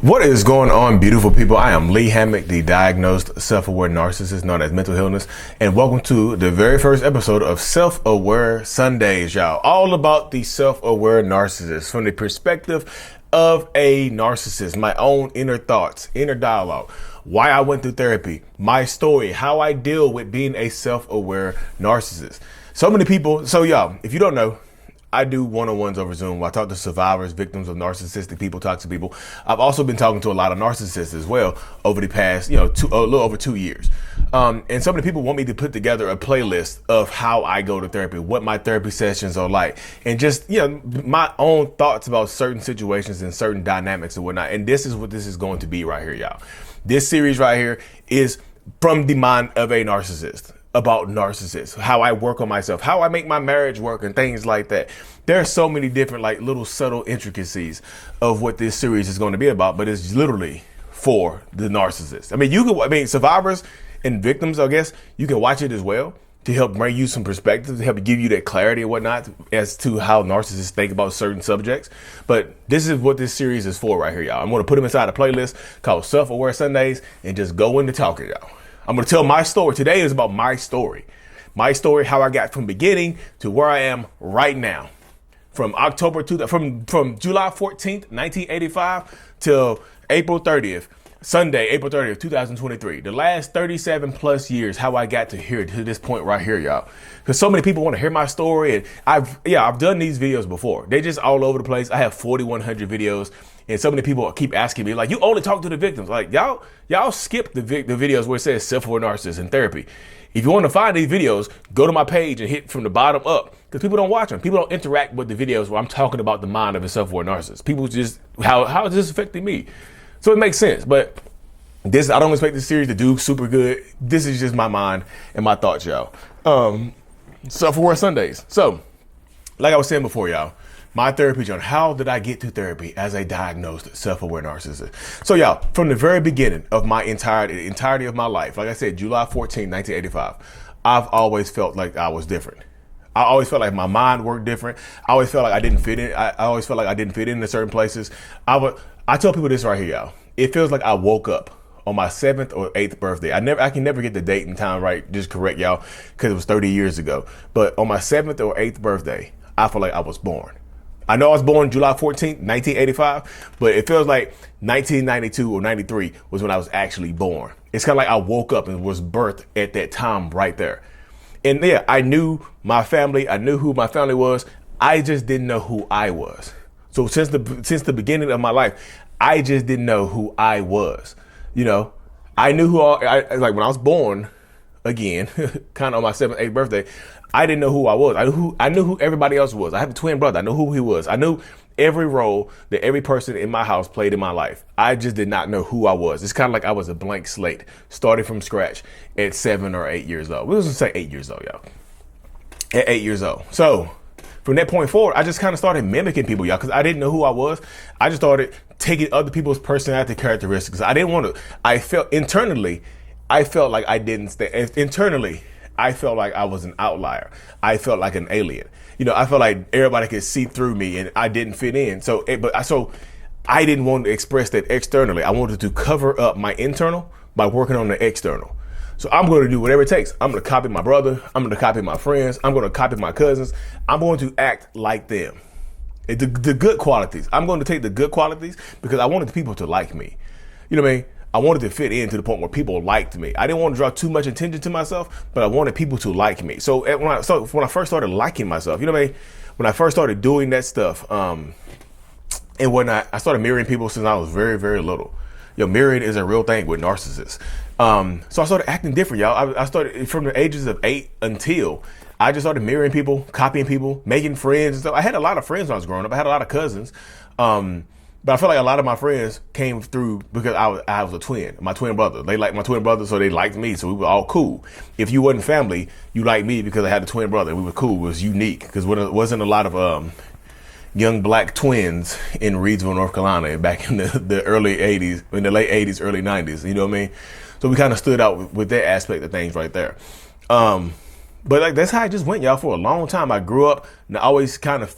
What is going on, beautiful people? I am Lee Hammock, the diagnosed self-aware narcissist known as mental illness, and welcome to the very first episode of Self-Aware Sundays, y'all. All about the self-aware narcissist from the perspective of a narcissist, my own inner thoughts, inner dialogue, why I went through therapy, my story, how I deal with being a self-aware narcissist. So many people, so y'all, if you don't know, I do one-on-ones over Zoom where I talk to survivors, victims of narcissistic people, toxic people. I've also been talking to a lot of narcissists as well over the past, a little over 2 years. And so many people want me to put together a playlist of how I go to therapy, what my therapy sessions are like, and just, my own thoughts about certain situations and certain dynamics and whatnot. And this is what this is going to be right here, y'all. This series right here is from the mind of a narcissist. About narcissists, how I work on myself, how I make my marriage work and things like that. There are so many different little subtle intricacies of what this series is going to be about, but it's literally for the narcissist. Survivors and victims, I guess, you can watch it as well to help bring you some perspective, to help give you that clarity and whatnot as to how narcissists think about certain subjects. But this is what this series is for right here, y'all. I'm going to put them inside a playlist called Self-Aware Sundays and just go into talking, y'all. I'm going to tell my story. Today is about my story. My story, how I got from beginning to where I am right now. From July 14th, 1985 till April 30th, Sunday, April 30th, 2023. The last 37 plus years, how I got to here, to this point right here, y'all. Because so many people want to hear my story. And I've done these videos before. They're just all over the place. I have 4,100 videos. And so many people keep asking me, you only talk to the victims. Y'all skip the videos where it says self-aware narcissist in therapy. If you want to find these videos, go to my page and hit from the bottom up, because people don't watch them. People don't interact with the videos where I'm talking about the mind of a self-aware narcissist. People just, how is this affecting me? So it makes sense. But I don't expect this series to do super good. This is just my mind and my thoughts, y'all. Self-aware Sundays. So, like I was saying before, y'all, my therapy journey. How did I get to therapy as a diagnosed self-aware narcissist? So y'all, from the very beginning of my entirety of my life, like I said, July 14, 1985, I've always felt like I was different. I always felt like my mind worked different. I always felt like I didn't fit in. I always felt like I didn't fit in certain places. I tell people this right here, y'all. It feels like I woke up on my 7th or 8th birthday. I can never get the date and time right, just correct y'all, because it was 30 years ago. But on my 7th or 8th birthday, I feel like I was born. I know I was born July 14th, 1985, but it feels like 1992 or 93 was when I was actually born. It's kind of like I woke up and was birthed at that time right there. And yeah, I knew my family. I knew who my family was. I just didn't know who I was. So since the beginning of my life, I just didn't know who I was. I knew when I was born, again, kind of on my 7th, 8th birthday, I didn't know who I was. I knew who everybody else was. I have a twin brother. I knew who he was. I knew every role that every person in my house played in my life. I just did not know who I was. It's kind of like I was a blank slate, started from scratch at 7 or 8 years old. We was gonna say 8 years old, y'all. At 8 years old. So from that point forward, I just kind of started mimicking people, y'all, because I didn't know who I was. I just started taking other people's personality characteristics. I didn't want to. I felt like I didn't stay. Internally, I felt like I was an outlier. I felt like an alien. I felt like everybody could see through me and I didn't fit in. So I didn't want to express that externally. I wanted to cover up my internal by working on the external. So I'm going to do whatever it takes. I'm going to copy my brother. I'm going to copy my friends. I'm going to copy my cousins. I'm going to act like them. The good qualities. I'm going to take the good qualities because I wanted the people to like me. You know what I mean? I wanted to fit in to the point where people liked me. I didn't want to draw too much attention to myself, but I wanted people to like me. So when I first started liking myself, what I mean? When I first started doing that stuff, and when I started mirroring people since I was very, very little. Mirroring is a real thing with narcissists. So I started acting different, y'all. I started from the ages of 8 until I just started mirroring people, copying people, making friends and stuff. I had a lot of friends when I was growing up. I had a lot of cousins. But I feel like a lot of my friends came through because I was a twin, my twin brother. They liked my twin brother, so they liked me. So we were all cool. If you wasn't family, you liked me because I had a twin brother. We were cool. It was unique because there wasn't a lot of young black twins in Reidsville, North Carolina back in the early 80s, in the late 80s, early 90s. You know what I mean? So we kind of stood out with that aspect of things right there. But that's how I just went, y'all, for a long time. I grew up and always kind of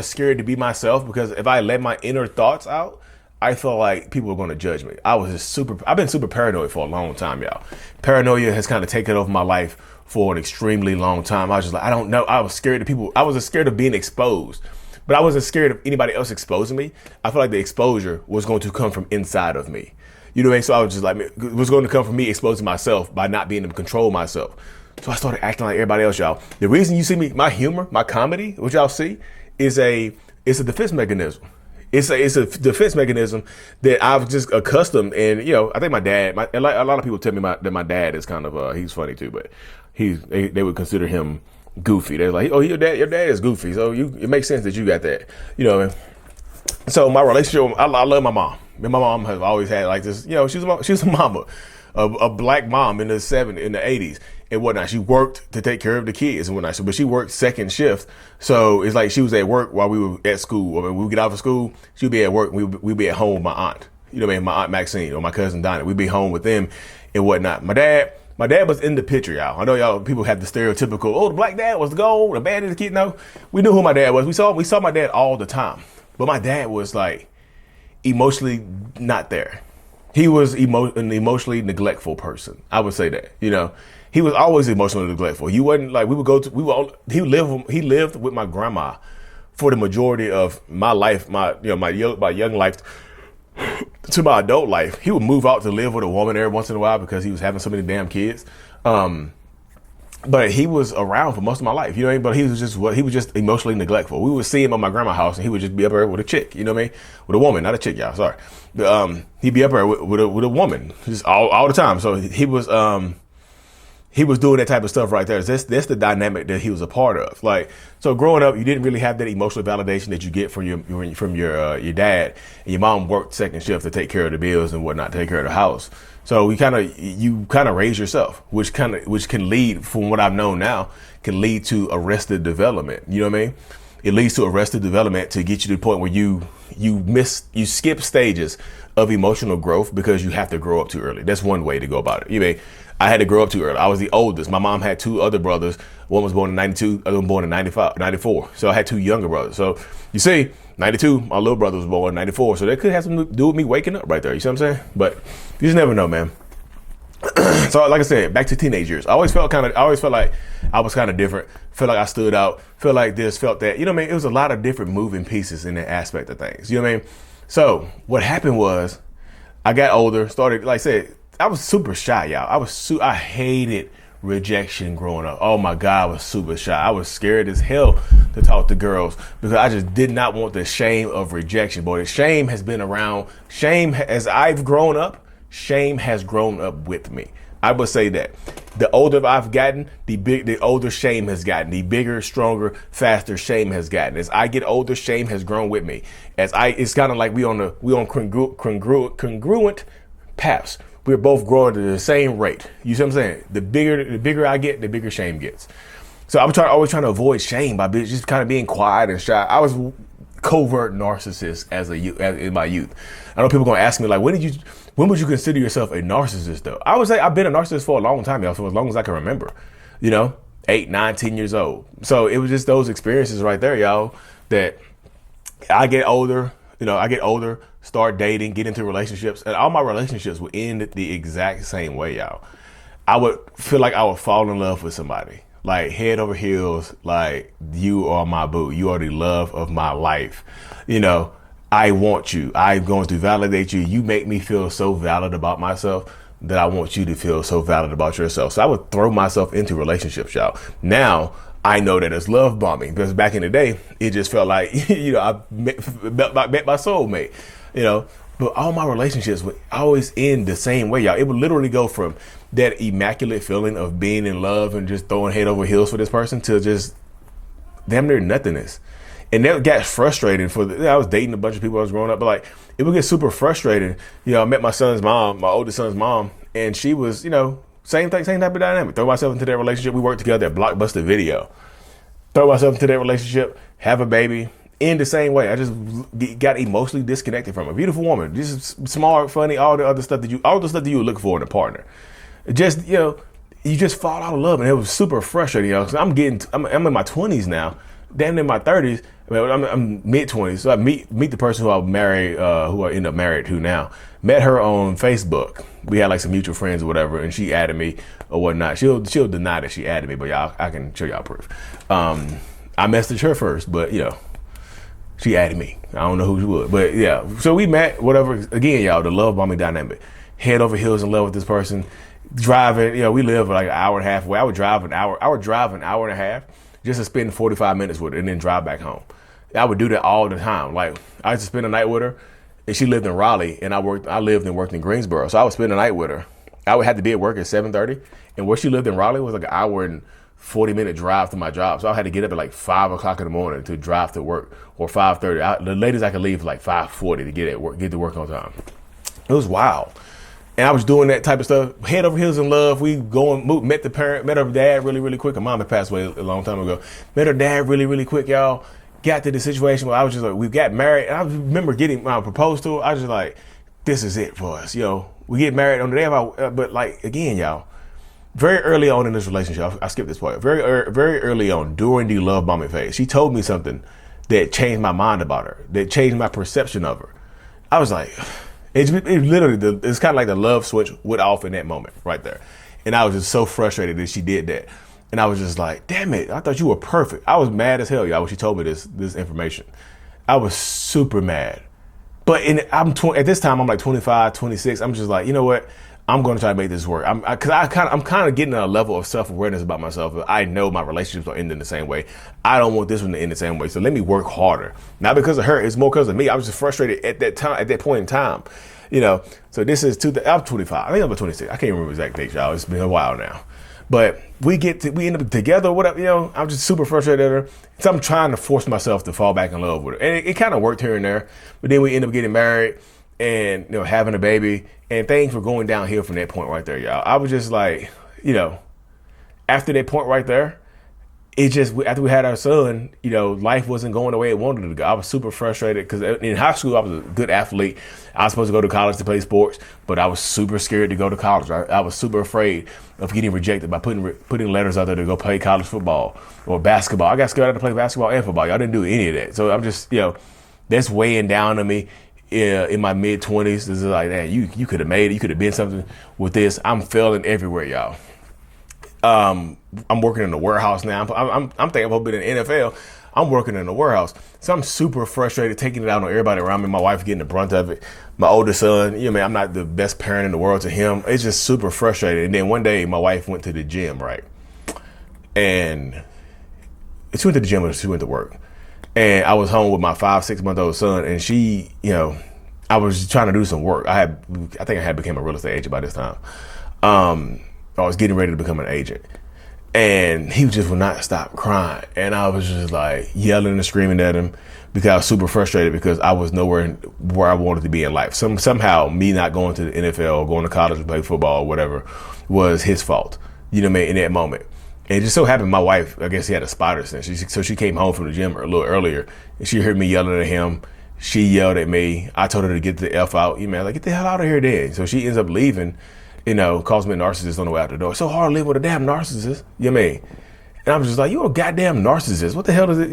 scared to be myself because if I let my inner thoughts out, I felt like people were going to judge me. I've been super paranoid for a long time, y'all. Paranoia has kind of taken over my life for an extremely long time. I was just like, I don't know. I was scared of people. I was scared of being exposed, but I wasn't scared of anybody else exposing me. I felt like the exposure was going to come from inside of me. You know what I mean? So I was just like, it was going to come from me exposing myself by not being able to control myself. So I started acting like everybody else, y'all. The reason you see me, my humor, my comedy, which y'all see, it's a defense mechanism. It's a defense mechanism that I've just accustomed. And, you know, I think my dad, a lot of people tell me that my dad is kind of, he's funny too, but they would consider him goofy. They're like, oh, your dad is goofy. So it makes sense that you got that, you know. So my relationship, I love my mom. My mom has always had like this, you know, she was a mama, a black mom in the 80s and whatnot. She worked to take care of the kids and whatnot. But she worked second shift. So it's like she was at work while we were at school. I mean, we would get out of school, she'd be at work. We'd be at home with my aunt, you know what I mean? My aunt Maxine or my cousin Donna. We'd be home with them and whatnot. My dad was in the picture, y'all. I know y'all people have the stereotypical, oh, the black dad was the gold, the bad is the kid. No, we knew who my dad was. We saw my dad all the time. But my dad was like emotionally not there. He was an emotionally neglectful person. I would say that, you know, he was always emotionally neglectful. He wasn't like, he lived with my grandma for the majority of my life, my young life to my adult life. He would move out to live with a woman every once in a while because he was having so many damn kids. But he was around for most of my life, you know what I mean? But he was just emotionally neglectful. We would see him at my grandma's house and he would just be up there with a chick, you know what I mean? With a woman, not a chick, y'all, sorry. He'd be up there with a woman just all the time. So he was doing that type of stuff right there. That's the dynamic that he was a part of. Like, so growing up, you didn't really have that emotional validation that you get from your dad, and your mom worked second shift to take care of the bills and whatnot, take care of the house. So you kind of raise yourself, which can lead, from what I've known now, can lead to arrested development. You know what I mean? It leads to arrested development to get you to the point where you skip stages of emotional growth because you have to grow up too early. That's one way to go about it. You know, I had to grow up too early. I was the oldest. My mom had two other brothers. One was born in 92, other one born in 94. So I had two younger brothers. So you see, 92, my little brother was born in 94. So that could have something to do with me waking up right there. You see what I'm saying? But you just never know, man. So like I said, back to teenage years. I always felt like I was kind of different. Felt like I stood out. Felt like this, felt that. You know what I mean? It was a lot of different moving pieces in that aspect of things. You know what I mean? So what happened was I got older, started, like I said, I was super shy, y'all. I hated rejection growing up. Oh my God, I was super shy. I was scared as hell to talk to girls because I just did not want the shame of rejection. Boy, the shame has been around. Shame, as I've grown up, shame has grown up with me. I would say that. The older I've gotten, the older shame has gotten. The bigger, stronger, faster shame has gotten. As I get older, shame has grown with me. It's kind of like we on congruent paths. We're both growing at the same rate. You see what I'm saying? The bigger I get, the bigger shame gets. So I'm always trying to avoid shame by just kind of being quiet and shy. I was covert narcissist in my youth. I know people are gonna ask me like, when would you consider yourself a narcissist though? I would say I've been a narcissist for a long time, y'all, for as long as I can remember. You know, 8, 9, 10 years old. So it was just those experiences right there, y'all, that I get older, start dating, get into relationships, and all my relationships would end the exact same way, y'all. I would feel like I would fall in love with somebody, like head over heels, like you are my boo. You are the love of my life. You know, I want you. I'm going to validate you. You make me feel so valid about myself that I want you to feel so valid about yourself. So I would throw myself into relationships, y'all. Now, I know that it's love bombing because back in the day, it just felt like, I met my soulmate, but all my relationships would always end the same way, y'all. It would literally go from that immaculate feeling of being in love and just throwing head over heels for this person to just damn near nothingness. And that got frustrating I was dating a bunch of people I was growing up, but like, it would get super frustrating. I met my oldest son's mom, and she was, same thing, same type of dynamic. Throw myself into that relationship. We worked together at Blockbuster Video. Throw myself into that relationship, have a baby, in the same way. I just got emotionally disconnected from a beautiful woman. Just smart, funny, all the stuff that you would look for in a partner. Just, you just fall out of love, and it was super frustrating, Cause I'm in my 20s now, damn near my 30s. I mean, I'm mid-20s, so I meet the person who I marry, who I end up married to now. Met her on Facebook. We had like some mutual friends or whatever, and she added me or whatnot. She'll deny that she added me, but I can show y'all proof. I messaged her first, but she added me. I don't know who she was, but yeah. So we met, whatever. Again, y'all, the love bombing dynamic. Head over heels in love with this person. Driving, we live like an hour and a half away. I would drive an hour and a half just to spend 45 minutes with her and then drive back home. I would do that all the time. Like, I used to spend the night with her, and she lived in Raleigh, and I lived and worked in Greensboro. So I would spend the night with her. I would have to be at work at 7:30, and where she lived in Raleigh was like an hour and 40-minute drive to my job. So I had to get up at like 5 o'clock in the morning to drive to work, or 5:30. The latest I could leave was like 5:40 to get to work on time. It was wild. And I was doing that type of stuff, head over heels in love. We met her dad really, really quick. Her mom had passed away a long time ago. Met her dad really, really quick, y'all. Got to the situation where I was just like, we got married. And I remember when I proposed to her, I was just like, this is it for us. We get married on the day of our, but like, again, y'all, very early on in this relationship, I skipped this part, very early on during the love bombing phase, she told me something that changed my mind about her, that changed my perception of her. I was like, it literally, it's kind of like the love switch went off in that moment right there. And I was just so frustrated that she did that. And I was just like, damn it, I thought you were perfect. I was mad as hell, y'all, when she told me this information. I was super mad. But at this time, I'm like 25, 26. I'm just like, you know what? I'm going to try to make this work. I'm kind of getting a level of self-awareness about myself. I know my relationships don't end in the same way. I don't want this one to end the same way. So let me work harder. Not because of her. It's more because of me. I was just frustrated at that point in time. So this is I'm 25. I think I'm 26. I can't remember the exact date, y'all. It's been a while now. But we end up together, whatever, I'm just super frustrated at her. So I'm trying to force myself to fall back in love with her. And it kind of worked here and there. But then we end up getting married and, having a baby. And things were going downhill from that point right there, y'all. I was just like, after that point right there, after we had our son, life wasn't going the way it wanted to go. I was super frustrated because in high school, I was a good athlete. I was supposed to go to college to play sports, but I was super scared to go to college. I was super afraid of getting rejected by putting letters out there to go play college football or basketball. I got scared to play basketball and football. I didn't do any of that. So I'm just, that's weighing down on me in my mid-20s. This is like, man, you could have made it. You could have been something with this. I'm failing everywhere, y'all. I'm working in the warehouse now. I'm thinking about being in the NFL. I'm working in the warehouse. So I'm super frustrated, taking it out on everybody around me. My wife getting the brunt of it. My oldest son, I'm not the best parent in the world to him. It's just super frustrated. And then one day my wife went to the gym, right? And she went to the gym and she went to work. And I was home with my 5-6 month old son, and she, I was trying to do some work. I think I had become a real estate agent by this time. I was getting ready to become an agent, and he just would not stop crying. And I was just like yelling and screaming at him because I was super frustrated because I was nowhere where I wanted to be in life. Somehow me not going to the NFL or going to college to play football or whatever was his fault, in that moment. And it just so happened my wife, I guess he had a spider sense. So she came home from the gym a little earlier, and she heard me yelling at him. She yelled at me. I told her to get the F out. Like, get the hell out of here then. So she ends up leaving. Calls me a narcissist on the way out the door. It's so hard to live with a damn narcissist. You know what I mean? And I'm just like, you a goddamn narcissist. What the hell is it?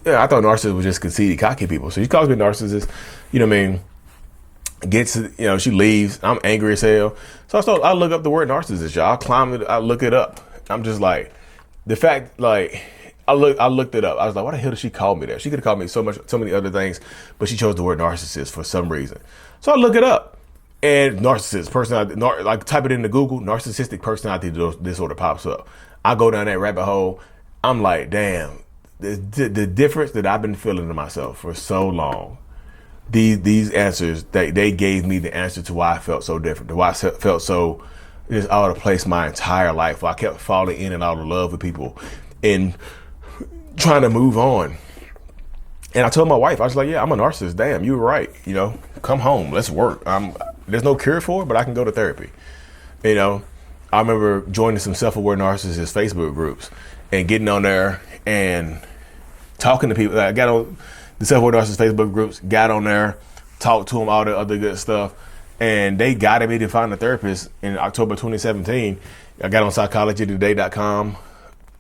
I thought narcissists was just conceited, cocky people. So she calls me a narcissist. You know what I mean? She leaves. I'm angry as hell. So I look up the word narcissist, y'all. I climb it. I look it up. I'm just like, the fact, like, I looked it up. I was like, why the hell did she call me that? She could have called me so many other things, but she chose the word narcissist for some reason. So I look it up. And narcissist personality, like type it into Google, narcissistic personality disorder pops up. I go down that rabbit hole. I'm like, damn, the difference that I've been feeling to myself for so long. These answers, they gave me the answer to why I felt so different, to why I felt so just out of place my entire life. Why I kept falling in and out of love with people and trying to move on. And I told my wife, I was like, yeah, I'm a narcissist. Damn, you were right. Come home, let's work. There's no cure for it, but I can go to therapy. I remember joining some self-aware narcissist Facebook groups and getting on there and talking to people. I got on the self-aware narcissist Facebook groups, got on there, talked to them, all the other good stuff. And they guided me to find a therapist in October 2017. I got on psychologytoday.com,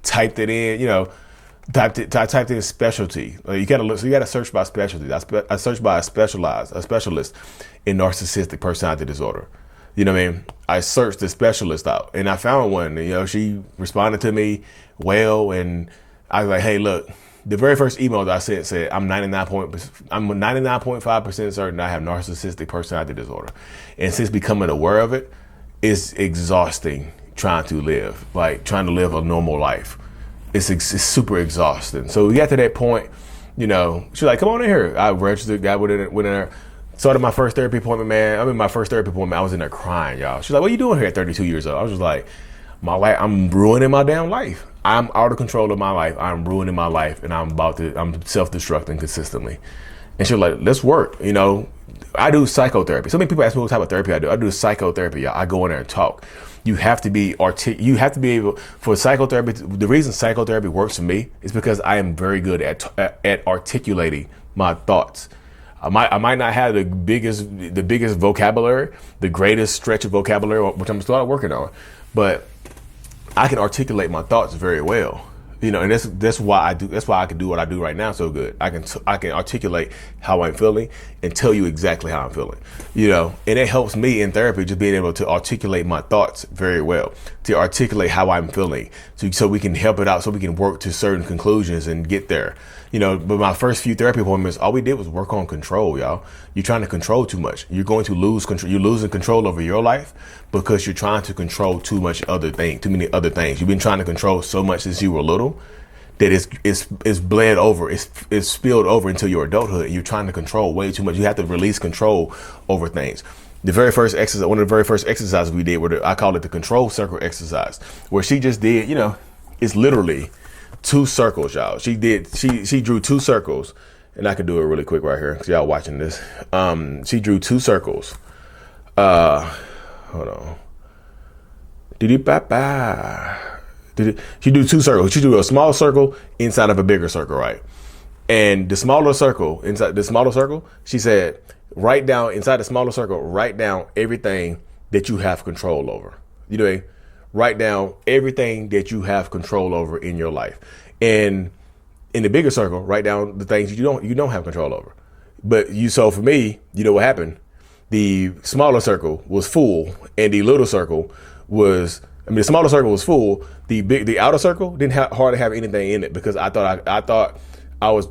typed it in, I typed in specialty. You gotta look. So you gotta search by specialty. I searched by a specialist in narcissistic personality disorder. You know what I mean? I searched the specialist out, and I found one. You know, she responded to me well, and I was like, "Hey, look." The very first email that I sent said, I'm 99.5% certain I have narcissistic personality disorder. And since becoming aware of it, it's exhausting trying to live a normal life. It's super exhausting. So we got to that point, you know, she's like, come on in here. I registered, went in there, started my first therapy appointment, man. I was in there crying, y'all. She's like, what are you doing here at 32 years old? I was just like, my life, I'm ruining my damn life. I'm out of control of my life. I'm ruining my life, and I'm self-destructing consistently. And she's like, let's work. You know, I do psychotherapy. So many people ask me what type of therapy I do. I do psychotherapy, y'all. I go in there and talk. You have to be able for psychotherapy. The reason psychotherapy works for me is because I am very good at articulating my thoughts. I might not have the biggest vocabulary, the greatest stretch of vocabulary, which I'm still working on, but I can articulate my thoughts very well, you know, and that's why I can do what I do right now so good. I can articulate how I'm feeling and tell you exactly how I'm feeling, you know, and it helps me in therapy just being able to articulate my thoughts very well, to articulate how I'm feeling, so we can help it out, so we can work to certain conclusions and get there, you know. But my first few therapy appointments, all we did was work on control, y'all. You're trying to control too much. You're going to lose control. You're losing control over your life because you're trying to control too many other things. You've been trying to control so much since you were little that it's bled over. It's spilled over into your adulthood. You're trying to control way too much. You have to release control over things. One of the very first exercises we did, I call it the control circle exercise, where she just did, you know, it's literally 2 circles, y'all. She drew 2 circles, and I could do it really quick right here because y'all watching this. She drew 2 circles. Hold on. She drew 2 circles. She drew a small circle inside of a bigger circle, right? And the smaller circle, she said, write down inside the smaller circle, write down everything that you have control over. You know, write down everything that you have control over in your life. And in the bigger circle, write down the things you don't have control over. So for me, you know what happened? The smaller circle was full, and the little circle was, the smaller circle was full. The outer circle didn't hardly have anything in it because I thought I was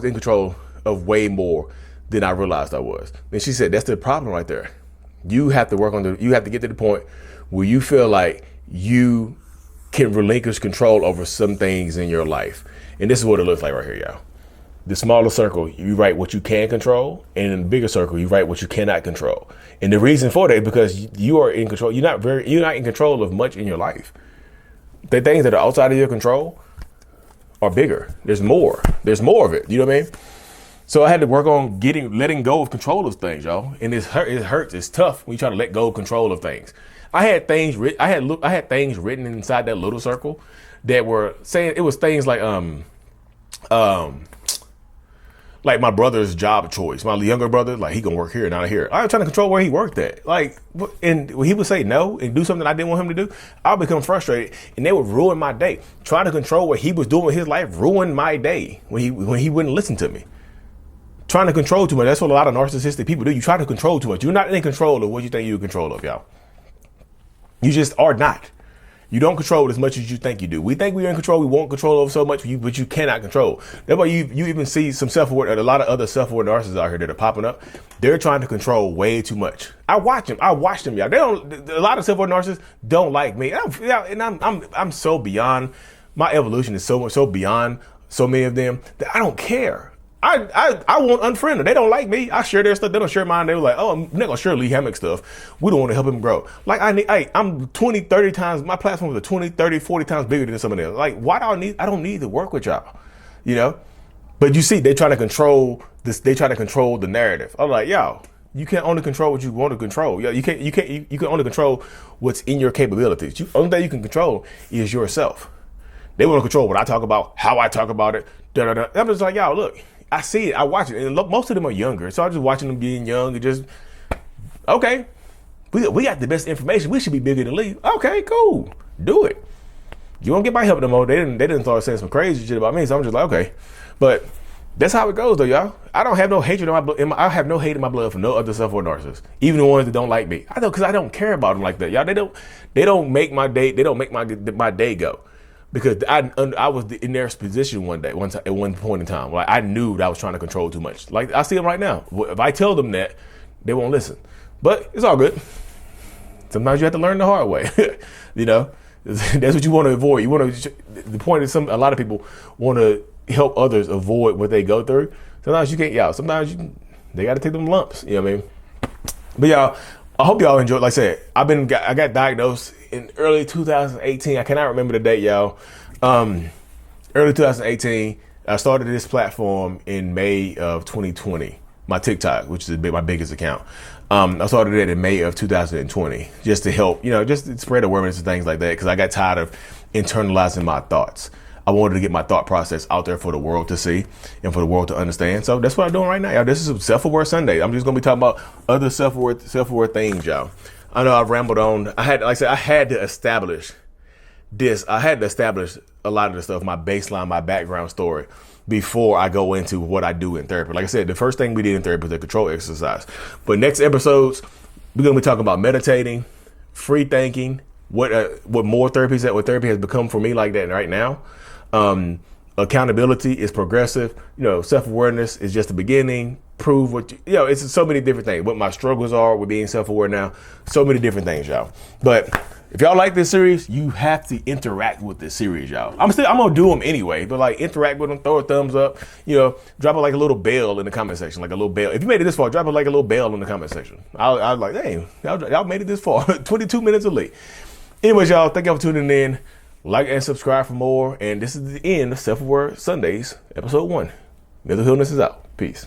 in control of way more than I realized I was. And she said, that's the problem right there. You have to you have to get to the point where you feel like you can relinquish control over some things in your life. And this is what it looks like right here, y'all. The smaller circle, you write what you can control, and in the bigger circle, you write what you cannot control. And the reason for that is because you are in control. You're not in control of much in your life. The things that are outside of your control are bigger. There's more of it. You know what I mean? So I had to work on letting go of control of things, y'all. And it hurts. It's tough when you try to let go of control of things. I had things written inside that little circle that were saying, it was things like my brother's job choice. My younger brother, like, he gonna work here, not here. I was trying to control where he worked at. Like, and when he would say no and do something I didn't want him to do, I'll become frustrated, and they would ruin my day. Trying to control what he was doing with his life ruined my day when he wouldn't listen to me. Trying to control too much. That's what a lot of narcissistic people do. You try to control too much. You're not in control of what you think you're in control of, y'all. You just are not. You don't control as much as you think you do. We think we're in control. We want control over so much, but you cannot control. That's why you even see some self-aware, a lot of other self-aware narcissists out here that are popping up. They're trying to control way too much. I watch them, y'all. A lot of self-aware narcissists don't like me. I'm so beyond, my evolution is so beyond so many of them that I don't care. I won't unfriend them. They don't like me. I share their stuff. They don't share mine. They were like, oh, I'm not gonna share Lee Hammock stuff. We don't want to help him grow. Like, I'm 20, 30 times, my platforms are 20, 30, 40 times bigger than some of them. Like, why do I don't need to work with y'all, you know? But you see, they try to control this. They try to control the narrative. I'm like, yo, you can't only control what you want to control. You can only control what's in your capabilities. Only thing you can control is yourself. They want to control what I talk about, how I talk about it. I'm just like, yo, look. I see it. I watch it. And most of them are younger. So I'm just watching them being young and just, okay, we got the best information. We should be bigger than Lee. Okay, cool. Do it. You won't get my help no more. They didn't start saying some crazy shit about me. So I'm just like, okay. But that's how it goes though, y'all. I don't have no hatred in my blood. I have no hate in my blood for no other self-aware narcissists, even the ones that don't like me. I know, because I don't care about them like that, y'all. They don't make my day. They don't make my day go, because I was in their position at one point in time. Like I knew that I was trying to control too much. Like I see them right now. If I tell them that, they won't listen. But it's all good. Sometimes you have to learn the hard way. You know, that's what you want to avoid. You want to. The point is, a lot of people want to help others avoid what they go through. Sometimes you can't, y'all. Sometimes they got to take them lumps. You know what I mean? But y'all, I hope y'all enjoyed. Like I said, I got diagnosed in early 2018. I cannot remember the date, y'all. Early 2018. I started this platform in May of 2020. My TikTok, which is my biggest account. I started it in May of 2020, just to help, just to spread awareness and things like that. Because I got tired of internalizing my thoughts. I wanted to get my thought process out there for the world to see and for the world to understand. So that's what I'm doing right now, y'all. This is Self-Aware Sunday. I'm just gonna be talking about other self-aware things, y'all. I know I've rambled on. I had to establish this. I had to establish a lot of the stuff, my baseline, my background story, before I go into what I do in therapy. Like I said, the first thing we did in therapy was a control exercise. But next episodes, we're gonna be talking about meditating, free thinking, what therapy has become for me like that right now. Accountability is progressive. Self-awareness is just the beginning. Prove what it's so many different things. What my struggles are with being self-aware now. So many different things, y'all. But if y'all like this series, you have to interact with this series, y'all. I'm gonna do them anyway, but like interact with them, throw a thumbs up, drop a little bell in the comment section, like a little bell. If you made it this far, drop a little bell in the comment section. I was like, dang, y'all made it this far. 22 minutes of late. Anyways, y'all, thank y'all for tuning in. Like and subscribe for more. And this is the end of Self-Aware Sundays, episode 1. Mental Illness is out. Peace.